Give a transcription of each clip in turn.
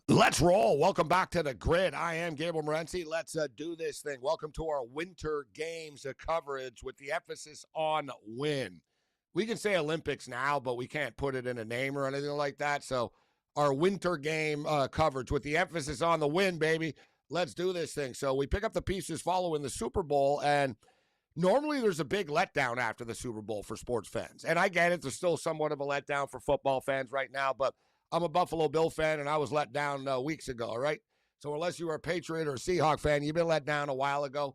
Let's roll. Welcome back to the grid. I am Gabe Morency. Let's do this thing. Welcome to our winter games coverage with the emphasis on win. We can say Olympics now, but we can't put it in a name or anything like that. So our winter game coverage with the emphasis on the win, baby. Let's do this thing. So we pick up the pieces following the Super Bowl, and normally there's a big letdown after the Super Bowl for sports fans. And I get it. There's still somewhat of a letdown for football fans right now, but I'm a Buffalo Bill fan, and I was let down weeks ago, all right? So unless you are a Patriot or a Seahawk fan, you've been let down a while ago.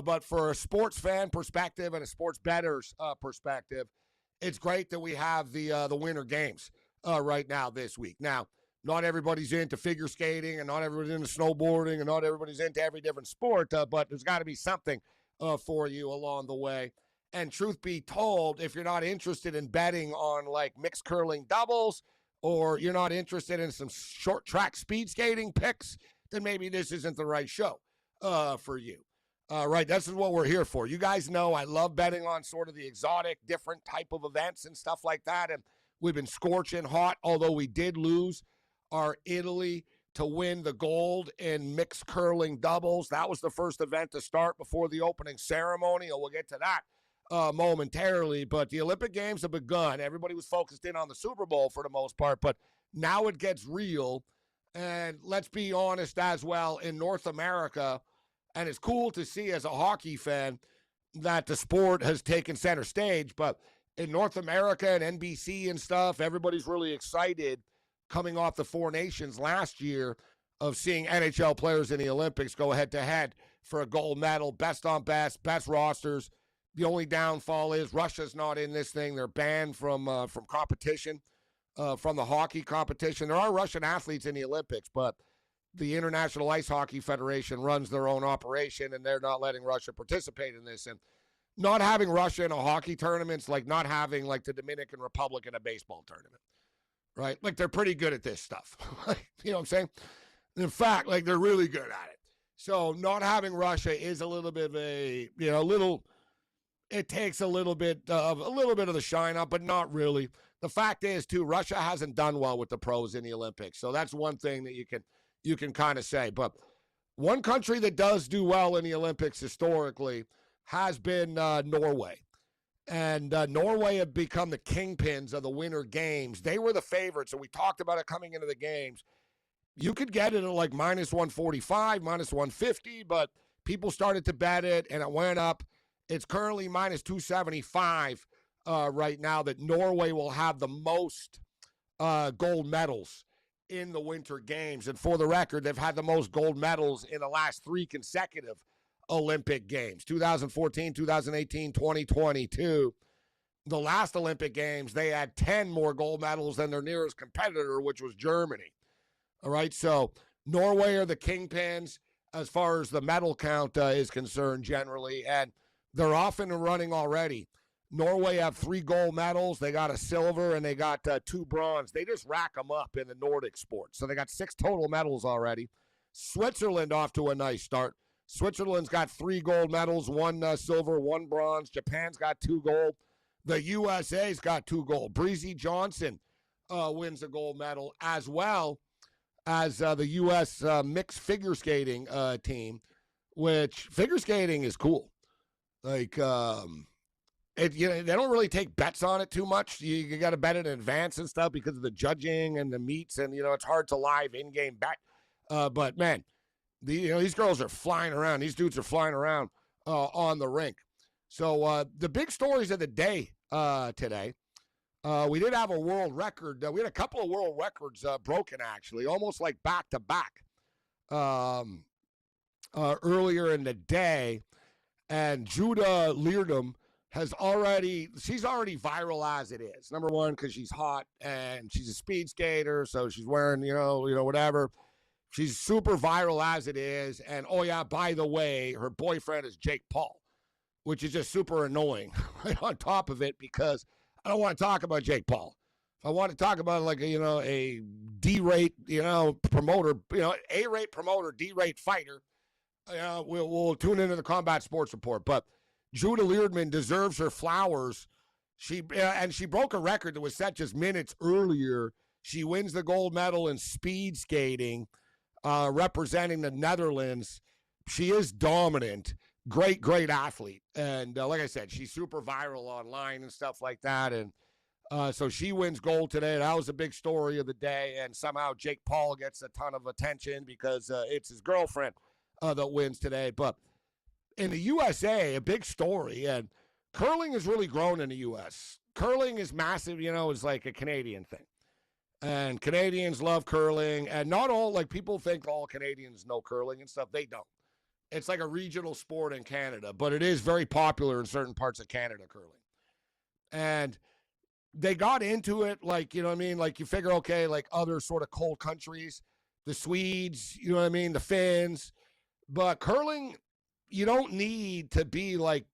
But for a sports fan perspective and a sports bettor's perspective, it's great that we have the winter games right now this week. Now, not everybody's into figure skating, and not everybody's into snowboarding, and not everybody's into every different sport, but there's got to be something for you along the way. And truth be told, if you're not interested in betting on like mixed curling doubles, or you're not interested in some short track speed skating picks, then maybe this isn't the right show for you. Right, this is what we're here for. You guys know I love betting on sort of the exotic, different type of events and stuff like that, and we've been scorching hot, although we did lose our Italy to win the gold in mixed curling doubles. That was the first event to start before the opening ceremony, and we'll get to that momentarily, but the Olympic Games have begun. Everybody was focused in on the Super Bowl for the most part, but now it gets real. And let's be honest as well, in North America, and it's cool to see as a hockey fan that the sport has taken center stage, but in North America and NBC and stuff, everybody's really excited coming off the Four Nations last year of seeing NHL players in the Olympics go head-to-head for a gold medal, best on best rosters. The only downfall is Russia's not in this thing. They're banned from competition, from the hockey competition. There are Russian athletes in the Olympics, but the International Ice Hockey Federation runs their own operation, and they're not letting Russia participate in this. And not having Russia in a hockey tournament's like not having like the Dominican Republic in a baseball tournament, right? Like they're pretty good at this stuff. You know what I'm saying? In fact, like they're really good at it. So not having Russia is a little bit of a, it takes a little bit of the shine up, but not really. The fact is, too, Russia hasn't done well with the pros in the Olympics, so that's one thing that you can kind of say. But one country that does do well in the Olympics historically has been Norway, and Norway have become the kingpins of the Winter Games. They were the favorites, and we talked about it coming into the games. You could get it at like minus 145, minus 150, but people started to bet it, and it went up. It's currently minus 275 right now that Norway will have the most gold medals in the Winter Games. And for the record, they've had the most gold medals in the last three consecutive Olympic Games, 2014, 2018, 2022. The last Olympic Games, they had 10 more gold medals than their nearest competitor, which was Germany. All right, so Norway are the kingpins as far as the medal count is concerned generally, and they're off and running already. Norway have 3 gold medals. They got a silver, and they got 2 bronze. They just rack them up in the Nordic sports. So they got 6 total medals already. Switzerland off to a nice start. Switzerland's got 3 gold medals, 1 silver, 1 bronze. Japan's got 2 gold. The USA's got 2 gold. Breezy Johnson wins a gold medal, as well as the U.S. Mixed figure skating team, which figure skating is cool. Like, they don't really take bets on it too much. You got to bet it in advance and stuff because of the judging and the meets, and it's hard to live in-game bet. But man, these girls are flying around. These dudes are flying around on the rink. So the big stories of the day today. We did have a world record. We had a couple of world records broken, actually, almost like back-to-back earlier in the day. And Judah Leardom she's already viral as it is. Number one, because she's hot and she's a speed skater, so she's wearing, whatever. She's super viral as it is. And, oh, yeah, by the way, her boyfriend is Jake Paul, which is just super annoying right on top of it, because I don't want to talk about Jake Paul. If I want to talk about like a D-rate, promoter, A-rate promoter, D-rate fighter, we'll tune into the Combat Sports Report. But Judah Leardman deserves her flowers. She broke a record that was set just minutes earlier. She wins the gold medal in speed skating, representing the Netherlands. She is dominant. Great, great athlete. And like I said, she's super viral online and stuff like that. And so she wins gold today. That was a big story of the day. And somehow Jake Paul gets a ton of attention because it's his girlfriend that wins today. But in the USA, a big story. And curling has really grown in the U.S. Curling is massive, it's like a Canadian thing. And Canadians love curling. And not all, like people think all Canadians know curling and stuff. They don't. It's like a regional sport in Canada, but it is very popular in certain parts of Canada, curling. And they got into it like, like you figure, okay, like other sort of cold countries, the Swedes, the Finns. But curling, you don't need to be like,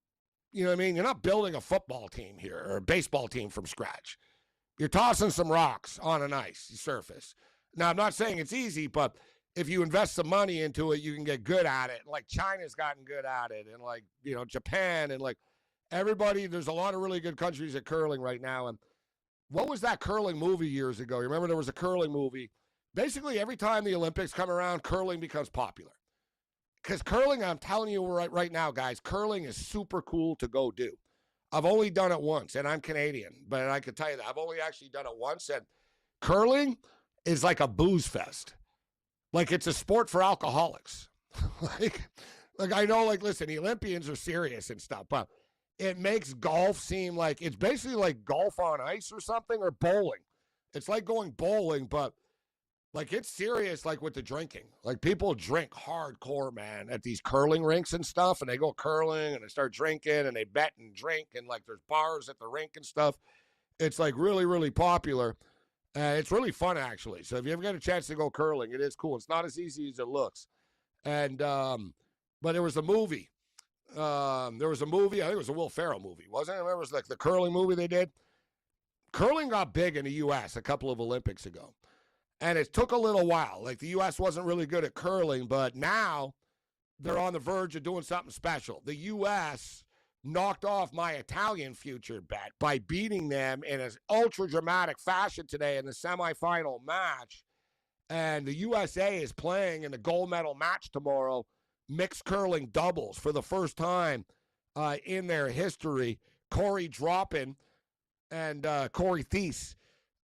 You're not building a football team here or a baseball team from scratch. You're tossing some rocks on an ice surface. Now, I'm not saying it's easy, but if you invest some money into it, you can get good at it. Like China's gotten good at it, and like, Japan, and like everybody, there's a lot of really good countries at curling right now. And what was that curling movie years ago? You remember there was a curling movie? Basically, every time the Olympics come around, curling becomes popular. Because curling, I'm telling you right now, guys, curling is super cool to go do. I've only done it once, and I'm Canadian, but I can tell you that I've only actually done it once, and curling is like a booze fest. Like, it's a sport for alcoholics. like I know, like, listen, the Olympians are serious and stuff, but it makes golf seem like it's basically like golf on ice or something, or bowling. It's like going bowling, but like it's serious, like with the drinking. Like people drink hardcore, man, at these curling rinks and stuff, and they go curling and they start drinking and they bet and drink, and like there's bars at the rink and stuff. It's like really, really popular. It's really fun, actually. So if you ever get a chance to go curling, it is cool. It's not as easy as it looks. And but there was a movie. I think it was a Will Ferrell movie, wasn't it? I remember it was like the curling movie they did. Curling got big in the U.S. a couple of Olympics ago. And it took a little while. Like the U.S. wasn't really good at curling, but now they're on the verge of doing something special. The U.S. knocked off my Italian future bet by beating them in an ultra-dramatic fashion today in the semifinal match. And the USA is playing in the gold medal match tomorrow, mixed curling doubles for the first time in their history. Corey Droppin and Corey Thies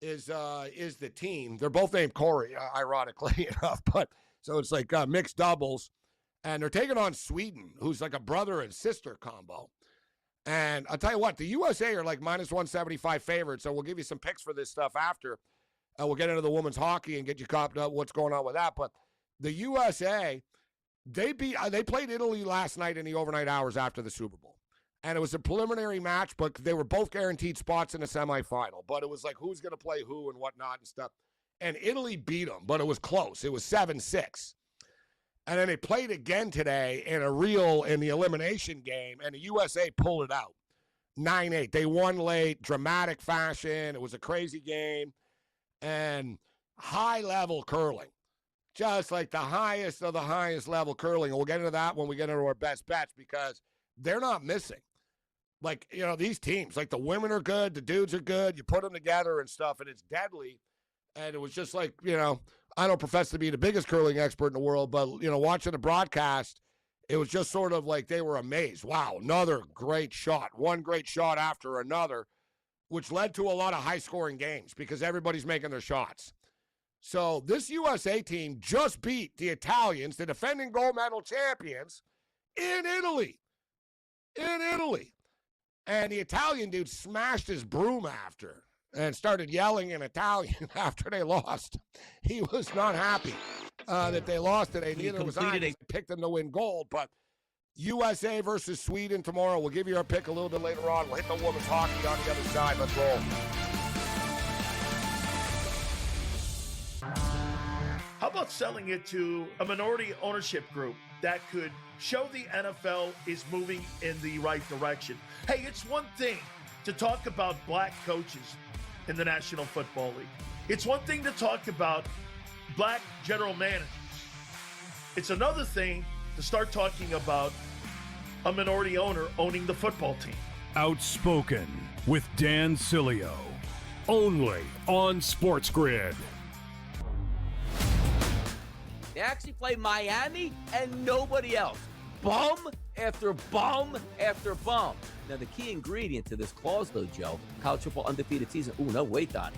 is the team. They're both named Corey, ironically enough. But so it's like mixed doubles. And they're taking on Sweden, who's like a brother and sister combo. And I'll tell you what, the USA are like minus 175 favorites, so we'll give you some picks for this stuff after. We'll get into the women's hockey and get you caught up what's going on with that. But the USA, they played Italy last night in the overnight hours after the Super Bowl. And it was a preliminary match, but they were both guaranteed spots in the semifinal. But it was like who's going to play who and whatnot and stuff. And Italy beat them, but it was close. It was 7-6. And then they played again today in the elimination game, and the USA pulled it out. 9-8. They won late, dramatic fashion. It was a crazy game. And high-level curling. Just like the highest of the highest level curling. And we'll get into that when we get into our best bets because they're not missing. Like, these teams, like the women are good, the dudes are good. You put them together and stuff, and it's deadly. And it was just like, I don't profess to be the biggest curling expert in the world, but, watching the broadcast, it was just sort of like they were amazed. Wow, another great shot. One great shot after another, which led to a lot of high-scoring games because everybody's making their shots. So this USA team just beat the Italians, the defending gold medal champions, in Italy. And the Italian dude smashed his broom after and started yelling in Italian after they lost. He was not happy that they lost today. Neither was I. I picked them to win gold. But USA versus Sweden tomorrow. We'll give you our pick a little bit later on. We'll hit the women's hockey on the other side. Let's roll. How about selling it to a minority ownership group that could show the NFL is moving in the right direction? Hey, it's one thing to talk about black coaches in the National Football League. It's one thing to talk about black general managers. It's another thing to start talking about a minority owner owning the football team. Outspoken with Dan Cilio. only on SportsGrid. They actually play Miami and nobody else. Bum after bum after bum. Now, the key ingredient to this clause, though, Joe, college football undefeated season. Ooh, no, wait, Donnie.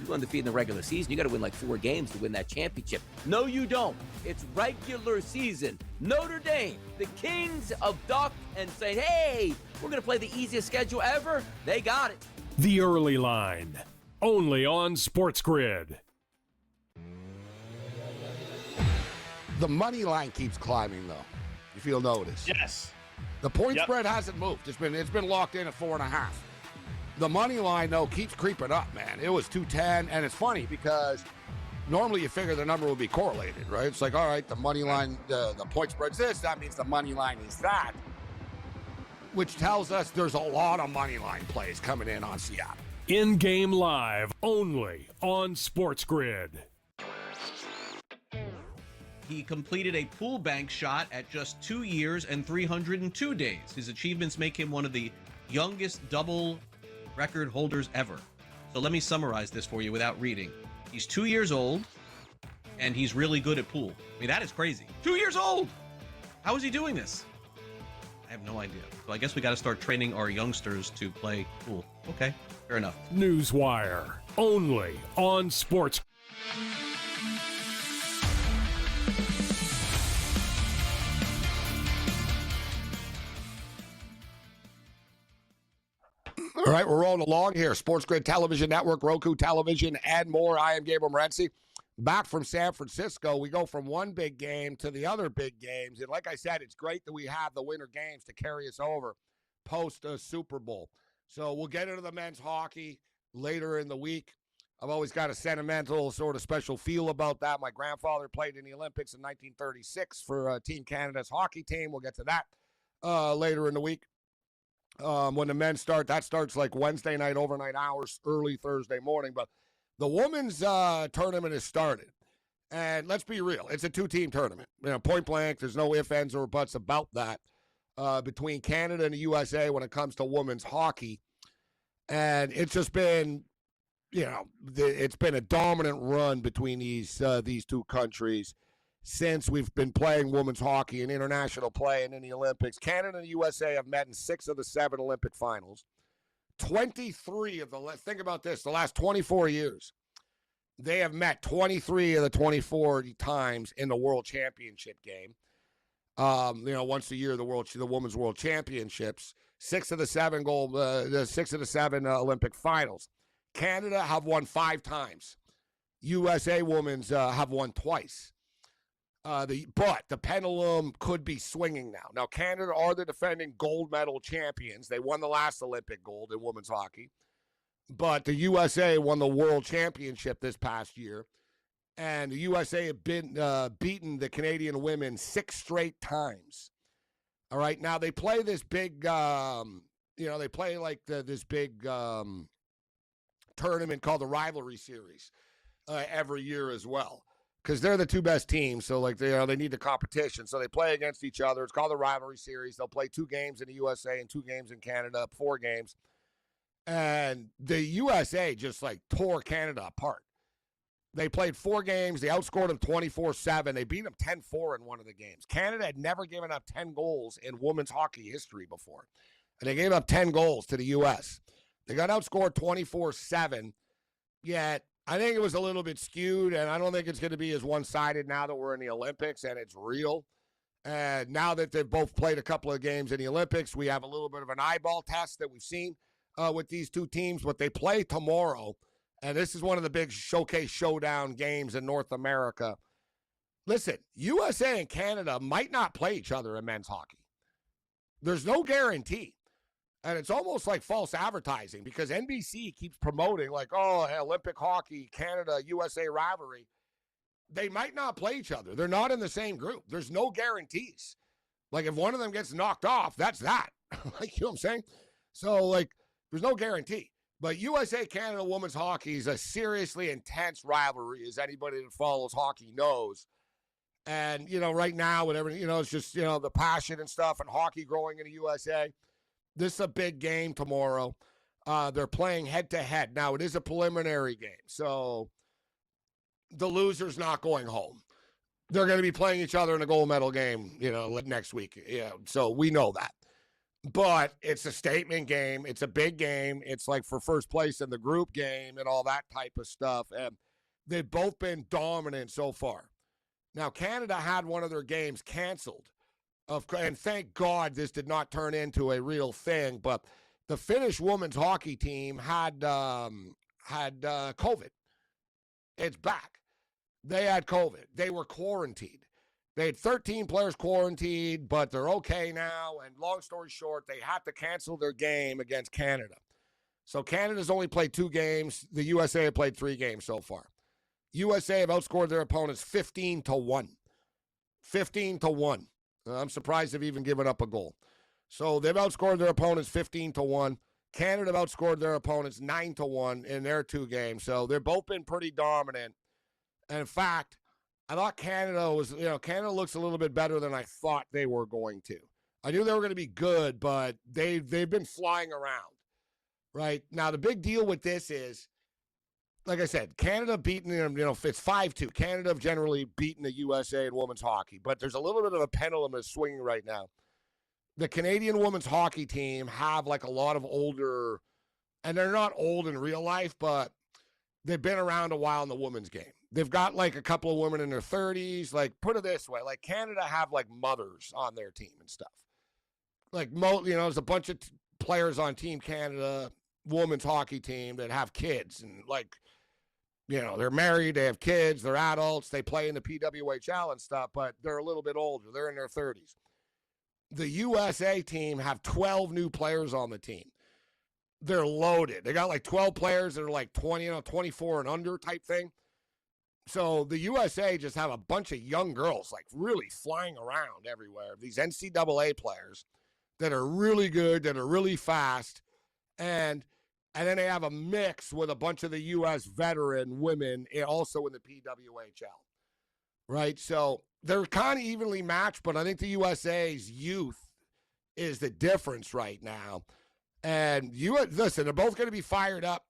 You undefeated in the regular season. You got to win like 4 games to win that championship. No, you don't. It's regular season. Notre Dame, the kings of duck, and saying, hey, we're going to play the easiest schedule ever. They got it. The Early Line, only on SportsGrid. The money line keeps climbing, though, if you'll notice. Yes. The point spread hasn't moved. It's been locked in at 4.5. The money line, though, keeps creeping up, man. It was 210, and it's funny because normally you figure the number will be correlated, right? It's like, all right, the money line, the point spread's this, that means the money line is that, which tells us there's a lot of money line plays coming in on Seattle. In-game live, only on SportsGrid. He completed a pool bank shot at just 2 years and 302 days. His achievements make him one of the youngest double record holders ever. So let me summarize this for you without reading. He's 2 years old, and he's really good at pool. I mean, that is crazy. 2 years old! How is he doing this? I have no idea. So I guess we got to start training our youngsters to play pool. Okay, fair enough. Newswire, only on Sports. All right, we're rolling along here. SportsGrid Television Network, Roku Television, and more. I am Gabe Morency. Back from San Francisco, we go from one big game to the other big games. And like I said, it's great that we have the winter games to carry us over post-Super Bowl. So we'll get into the men's hockey later in the week. I've always got a sentimental sort of special feel about that. My grandfather played in the Olympics in 1936 for Team Canada's hockey team. We'll get to that later in the week. When the men start, that starts like Wednesday night, overnight hours, early Thursday morning. But the women's tournament has started. And let's be real, it's a 2-team tournament. You know, point blank, there's no ifs, ands, or buts about that between Canada and the USA when it comes to women's hockey. And it's just been, you know, it's been a dominant run between these two countries since we've been playing women's hockey in international play and in the Olympics. Canada and the USA have met in 6 of the 7 Olympic finals. 23 of the, think about this, the last 24 years, they have met 23 of the 24 times in the World Championship game. You know, once a year, the Women's World Championships. 6 of the 7 Olympic finals. Canada have won 5 times. USA Women's have won twice. But the pendulum could be swinging now. Now, Canada are the defending gold medal champions. They won the last Olympic gold in women's hockey. But the USA won the world championship this past year. And the USA have been beaten the Canadian women 6 straight times. All right. Now, they play this big, they play like this big tournament called the Rivalry Series every year as well. Because they're the 2 best teams, so like they need the competition. So they play against each other. It's called the Rivalry Series. They'll play 2 games in the USA and 2 games in Canada, 4 games. And the USA just like tore Canada apart. They played 4 games. They outscored them 24-7. They beat them 10-4 in one of the games. Canada had never given up 10 goals in women's hockey history before. And they gave up 10 goals to the U.S. They got outscored 24-7, yet I think it was a little bit skewed, and I don't think it's going to be as one-sided now that we're in the Olympics and it's real. And now that they've both played a couple of games in the Olympics, we have a little bit of an eyeball test that we've seen with these 2 teams. But they play tomorrow, and this is one of the big showcase showdown games in North America. Listen, USA and Canada might not play each other in men's hockey. There's no guarantee. And it's almost like false advertising because NBC keeps promoting like, oh, Olympic hockey, Canada, USA rivalry. They might not play each other. They're not in the same group. There's no guarantees. Like if one of them gets knocked off, that's that. Like, you know what I'm saying? So like there's no guarantee. But USA Canada women's hockey is a seriously intense rivalry, as anybody that follows hockey knows. And, you know, right now, whatever, you know, it's just, you know, the passion and stuff and hockey growing in the USA. This is a big game tomorrow. They're playing head-to-head. Now, it is a preliminary game, so the loser's not going home. They're going to be playing each other in a gold medal game, next week. Yeah, so we know that. But it's a statement game. It's a big game. It's like for first place in the group game and all that type of stuff. And they've both been dominant so far. Now, Canada had one of their games canceled. And thank God this did not turn into a real thing. But the Finnish women's hockey team had COVID. It's back. They had COVID. They were quarantined. They had 13 players quarantined, but they're okay now. And long story short, they had to cancel their game against Canada. So Canada's only played 2 games. The USA have played 3 games so far. USA have outscored their opponents 15-1. 15-1. I'm surprised they've even given up a goal. So they've outscored their opponents 15-1. Canada have outscored their opponents 9-1 in their 2 games. So they've both been pretty dominant. And in fact, I thought Canada looks a little bit better than I thought they were going to. I knew they were going to be good, but they've been flying around, right? Now, the big deal with this is, like I said, Canada beating them, it's 5-2. Canada have generally beaten the USA in women's hockey, but there's a little bit of a pendulum that's swinging right now. The Canadian women's hockey team have like a lot of older, and they're not old in real life, but they've been around a while in the women's game. They've got like a couple of women in their 30s. Like, put it this way, like Canada have like mothers on their team and stuff. Like, there's a bunch of players on Team Canada women's hockey team that have kids and like, they're married, they have kids, they're adults, they play in the PWHL and stuff, but they're a little bit older. They're in their 30s. The USA team have 12 new players on the team. They're loaded. They got like 12 players that are like 24 and under type thing. So the USA just have a bunch of young girls like really flying around everywhere. These NCAA players that are really good, that are really fast. And then they have a mix with a bunch of the U.S. veteran women also in the PWHL. Right? So they're kind of evenly matched, but I think the USA's youth is the difference right now. And listen, they're both going to be fired up.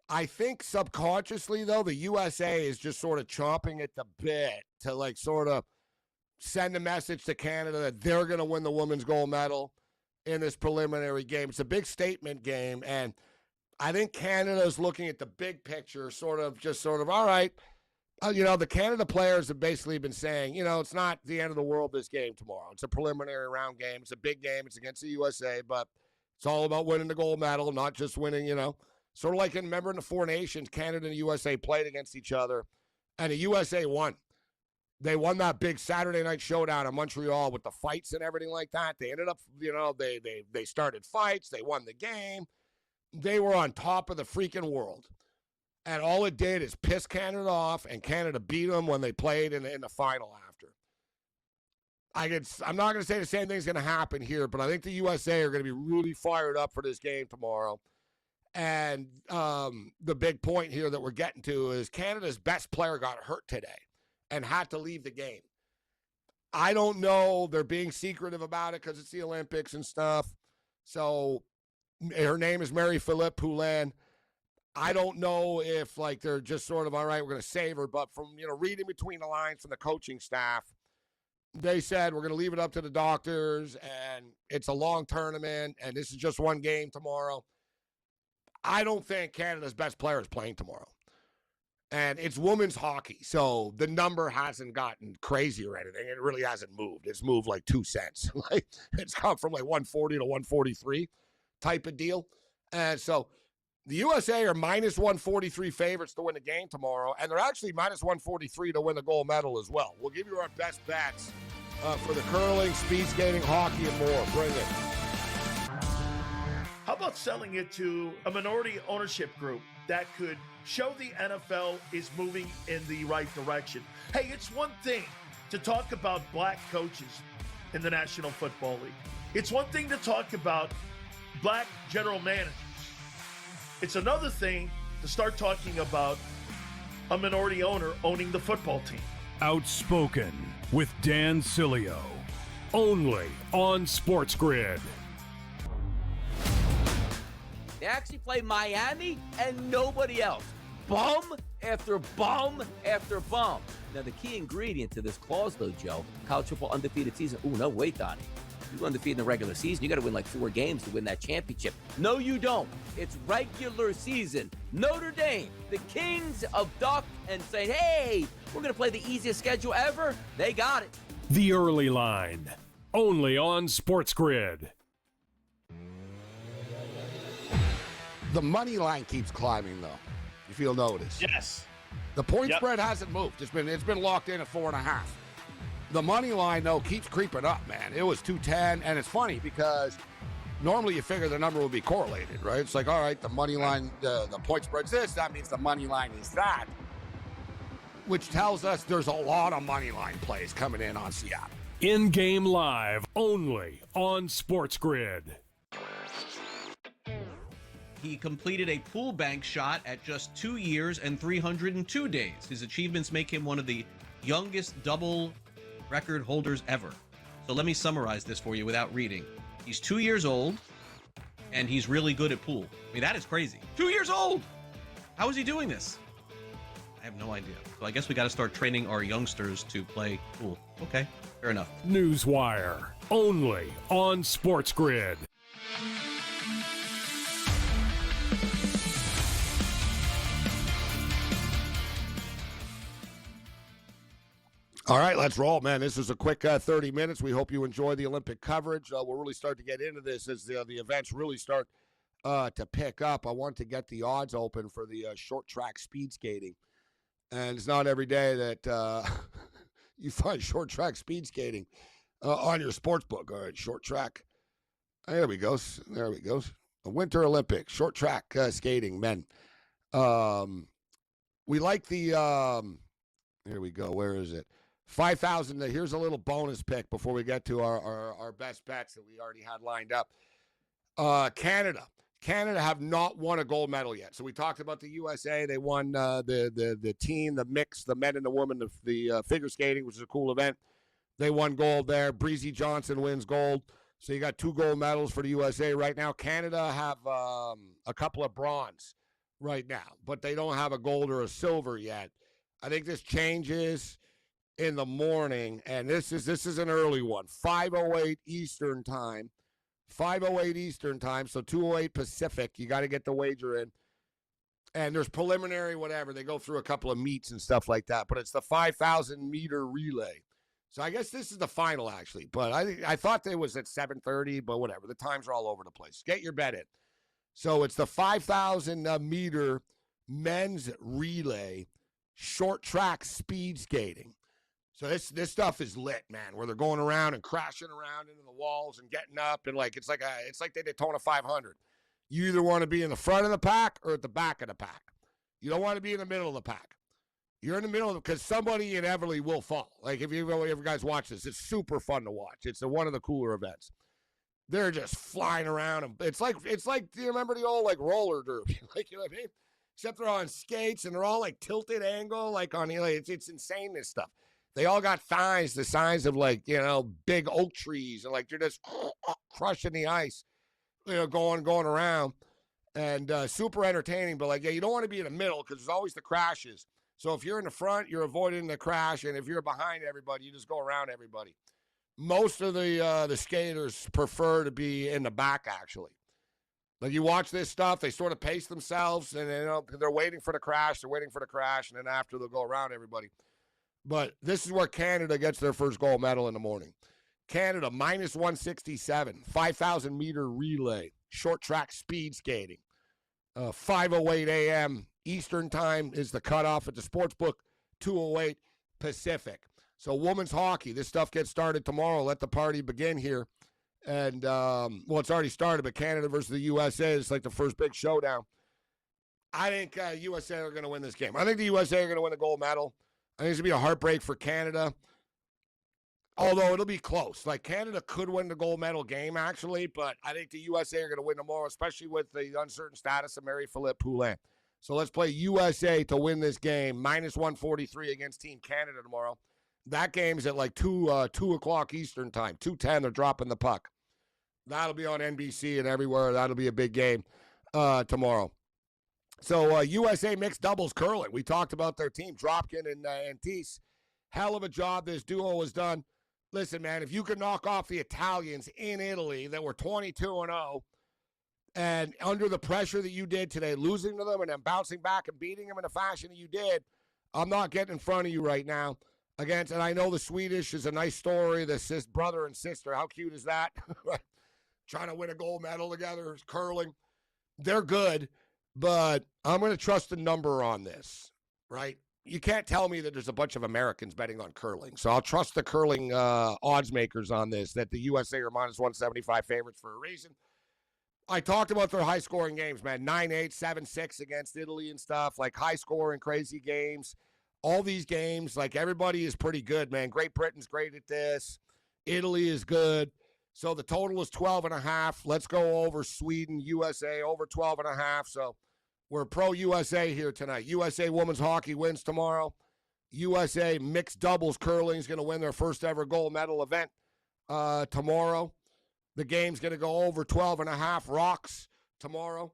I think subconsciously, though, the USA is just sort of chomping at the bit to like sort of send a message to Canada that they're going to win the women's gold medal in this preliminary game. It's a big statement game, and I think Canada is looking at the big picture, all right. The Canada players have basically been saying, it's not the end of the world, this game tomorrow. It's a preliminary round game. It's a big game. It's against the USA, but it's all about winning the gold medal, not just winning, Sort of like remember in the Four Nations, Canada and the USA played against each other, and the USA won. They won that big Saturday night showdown in Montreal with the fights and everything like that. They ended up, they started fights. They won the game. They were on top of the freaking world. And all it did is piss Canada off, and Canada beat them when they played in the final after. I'm not going to say the same thing's going to happen here, but I think the USA are going to be really fired up for this game tomorrow. And the big point here that we're getting to is Canada's best player got hurt today and had to leave the game. I don't know. They're being secretive about it because it's the Olympics and stuff. So her name is Marie-Philippe Poulin. I don't know if they're just sort of, all right, we're going to save her. But from, reading between the lines from the coaching staff, they said we're going to leave it up to the doctors, and it's a long tournament, and this is just one game tomorrow. I don't think Canada's best player is playing tomorrow. And it's women's hockey, so the number hasn't gotten crazy or anything. It really hasn't moved. It's moved like 2 cents. It's come from 140 to 143 type of deal. And so the USA are minus 143 favorites to win the game tomorrow, and they're actually minus 143 to win the gold medal as well. We'll give you our best bets for the curling, speed skating, hockey, and more. Bring it. How about selling it to a minority ownership group that could show the NFL is moving in the right direction? Hey, it's one thing to talk about black coaches in the National Football League. It's one thing to talk about black general managers. It's another thing to start talking about a minority owner owning the football team. Outspoken with Dan Cilio. Only on SportsGrid. They actually play Miami and nobody else. Bum after bum after bum. Now, the key ingredient to this clause, though, Joe, college football undefeated season. Ooh, no, wait, Donnie. You're undefeated in the regular season. You got to win like 4 games to win that championship. No, you don't. It's regular season. Notre Dame, the kings of duck, and saying, hey, we're going to play the easiest schedule ever. They got it. The Early Line, only on SportsGrid. The money line keeps climbing, though, if you'll notice. Yes. The point spread hasn't moved. It's been locked in at 4.5. The money line, though, keeps creeping up, man. It was 210, and it's funny because normally you figure the number would be correlated, right? It's like, all right, the money line, the point spread's this, that means the money line is that, which tells us there's a lot of money line plays coming in on Seattle. In-game live, only on SportsGrid. He completed a pool bank shot at just 2 years and 302 days. His achievements make him one of the youngest double record holders ever. So let me summarize this for you without reading. He's 2 years old, and he's really good at pool. I mean, that is crazy. 2 years old! How is he doing this? I have no idea. So I guess we got to start training our youngsters to play pool. Okay, fair enough. Newswire, only on SportsGrid. All right, let's roll, man. This is a quick 30 minutes. We hope you enjoy the Olympic coverage. We'll really start to get into this as the events really start to pick up. I want to get the odds open for the short track speed skating. And it's not every day that you find short track speed skating on your sports book. All right, short track. There we go. There we go. A Winter Olympics, short track skating, men. We like the, here we go. Where is it? 5,000. Here's a little bonus pick before we get to our best bets that we already had lined up. Canada have not won a gold medal yet. So we talked about the USA. They won the team, the mix, the men and the women, the figure skating, which is a cool event. They won gold there. Breezy Johnson wins gold. So you got 2 gold medals for the USA right now. Canada have a couple of bronze right now, but they don't have a gold or a silver yet. I think this changes in the morning, and this is an early one. 5:08 Eastern time. 5:08 Eastern time, so 2:08 Pacific. You got to get the wager in. And there's preliminary whatever. They go through a couple of meets and stuff like that, but it's the 5,000-meter relay. So I guess this is the final, actually. But I thought it was at 7:30, but whatever. The times are all over the place. Get your bet in. So it's the 5,000-meter men's relay short track speed skating. So this stuff is lit, man, where they're going around and crashing around into the walls and getting up, and it's like the Daytona 500. You either want to be in the front of the pack or at the back of the pack. You don't want to be in the middle of the pack. You're in the middle because somebody inevitably will fall. Like if you guys watch this, it's super fun to watch. It's one of the cooler events. They're just flying around, and it's like do you remember the old roller derby? You know what I mean? Except they're on skates and they're all tilted angle, it's insane, this stuff. They all got thighs the size of big oak trees, and they're just crushing the ice, going around, and super entertaining. But you don't want to be in the middle because there's always the crashes. So if you're in the front, you're avoiding the crash, and if you're behind everybody, you just go around everybody. Most of the skaters prefer to be in the back, actually. You watch this stuff, they sort of pace themselves, and they're waiting for the crash. They're waiting for the crash, and then after they'll go around everybody. But this is where Canada gets their first gold medal in the morning. Canada, minus 167, 5,000-meter relay, short track speed skating. 5:08 a.m. Eastern time is the cutoff at the sportsbook, 2:08 Pacific. So women's hockey, this stuff gets started tomorrow. Let the party begin here. And, it's already started, but Canada versus the USA is the first big showdown. I think USA are going to win this game. I think the USA are going to win the gold medal. I think it's going to be a heartbreak for Canada, although it'll be close. Canada could win the gold medal game, actually, but I think the USA are going to win tomorrow, especially with the uncertain status of Marie-Philippe Poulin. So let's play USA to win this game, minus 143 against Team Canada tomorrow. That game's at 2 o'clock Eastern time, 2:10, they're dropping the puck. That'll be on NBC and everywhere. That'll be a big game. tomorrow. So USA mixed doubles curling. We talked about their team, Dropkin and Teese. Hell of a job this duo has done. Listen, man, if you could knock off the Italians in Italy that were 22-0, and under the pressure that you did today, losing to them and then bouncing back and beating them in the fashion that you did, I'm not getting in front of you right now. And I know the Swedish is a nice story, the brother and sister. How cute is that? Trying to win a gold medal together, curling. They're good, but I'm going to trust the number on this, right? You can't tell me that there's a bunch of Americans betting on curling. So I'll trust the curling odds makers on this, that the USA are minus 175 favorites for a reason. I talked about their high-scoring games, man. 9-8, 7-6 against Italy and stuff, like high-scoring, crazy games. All these games, like everybody is pretty good, man. Great Britain's great at this. Italy is good. So the total is 12.5. Let's go over Sweden, USA, over 12.5. So we're pro-USA here tonight. USA women's hockey wins tomorrow. USA mixed doubles curling is going to win their first ever gold medal event tomorrow. The game's going to go over 12.5 rocks tomorrow.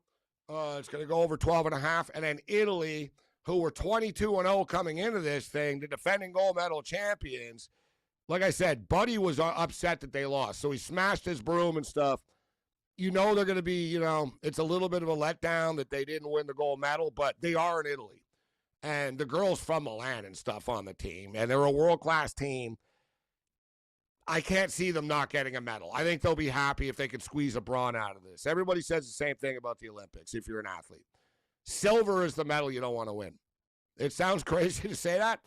It's going to go over 12.5. And then Italy, who were 22-0 coming into this thing, the defending gold medal champions. Like I said, Buddy was upset that they lost. So he smashed his broom and stuff. You know they're going to be, it's a little bit of a letdown that they didn't win the gold medal, but they are in Italy. And the girls from Milan and stuff on the team. And they're a world-class team. I can't see them not getting a medal. I think they'll be happy if they can squeeze a bronze out of this. Everybody says the same thing about the Olympics if you're an athlete. Silver is the medal you don't want to win. It sounds crazy to say that.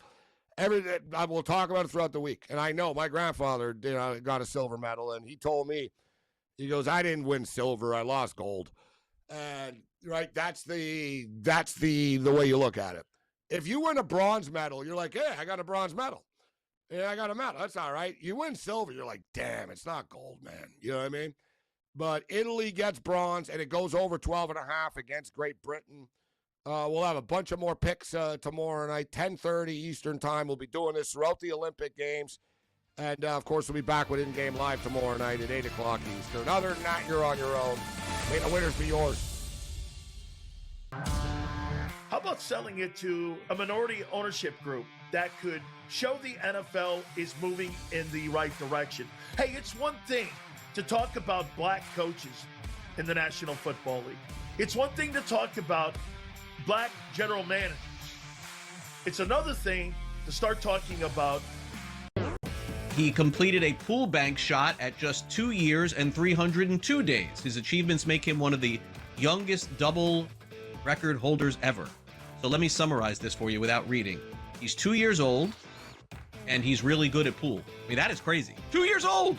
I will talk about it throughout the week. And I know my grandfather got a silver medal, and he told me, he goes, I didn't win silver, I lost gold. And right, that's the way you look at it. If you win a bronze medal, you're like, yeah, I got a bronze medal. Yeah, I got a medal. That's all right. You win silver, you're like, damn, it's not gold, man. You know what I mean? But Italy gets bronze, and it goes over 12.5 against Great Britain. We'll have a bunch of more picks tomorrow night, 10:30 Eastern time. We'll be doing this throughout the Olympic Games. And, of course, we'll be back with In-Game Live tomorrow night at 8 o'clock Eastern. Other than that, you're on your own. May the winners be yours. How about selling it to a minority ownership group that could show the NFL is moving in the right direction? Hey, it's one thing to talk about black coaches in the National Football League. It's one thing to talk about black general managers. It's another thing to start talking about. He completed a pool bank shot at just 2 years and 302 days. His achievements make him one of the youngest double record holders ever. So let me summarize this for you without reading. He's 2 years old, and he's really good at pool. I mean, that is crazy. 2 years old!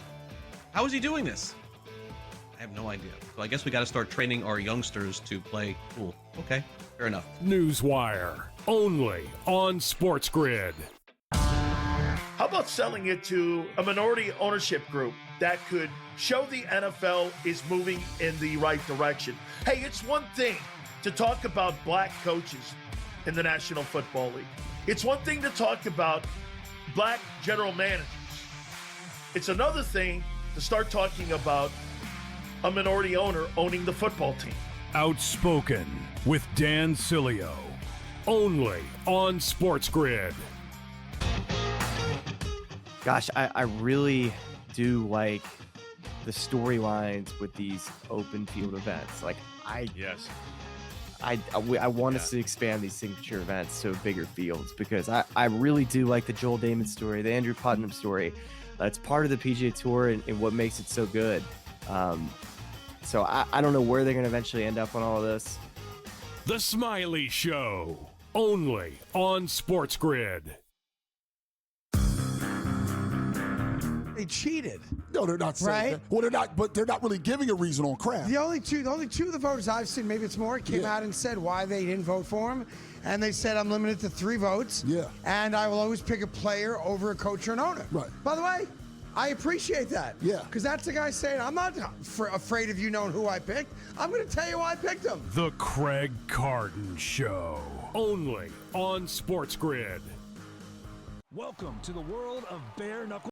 How is he doing this? I have no idea. So I guess we got to start training our youngsters to play pool. Okay, fair enough. Newswire, only on SportsGrid. How about selling it to a minority ownership group that could show the NFL is moving in the right direction? Hey, it's one thing to talk about black coaches in the National Football League. It's one thing to talk about black general managers. It's another thing to start talking about a minority owner owning the football team. Outspoken with Dan Cilio, only on SportsGrid. Gosh, I really do like the storylines with these open field events. Like I want us to expand these signature events to bigger fields, because I really do like the Joel Damon story, the Andrew Putnam story. It's part of the PGA Tour and what makes it so good. So I don't know where they're going to eventually end up on all of this. The Smiley Show, only on SportsGrid. They cheated. No, they're not saying Right? that. Well, they're not, but they're not really giving a reason on crap. The only two of the voters I've seen, maybe it's more, came out and said why they didn't vote for him. And they said, I'm limited to 3 votes. Yeah. And I will always pick a player over a coach or an owner. Right. By the way, I appreciate that. Yeah. Because that's the guy saying, I'm not afraid of you knowing who I picked. I'm going to tell you why I picked him. The Craig Carton Show, only on SportsGrid. Welcome to the world of bare knuckle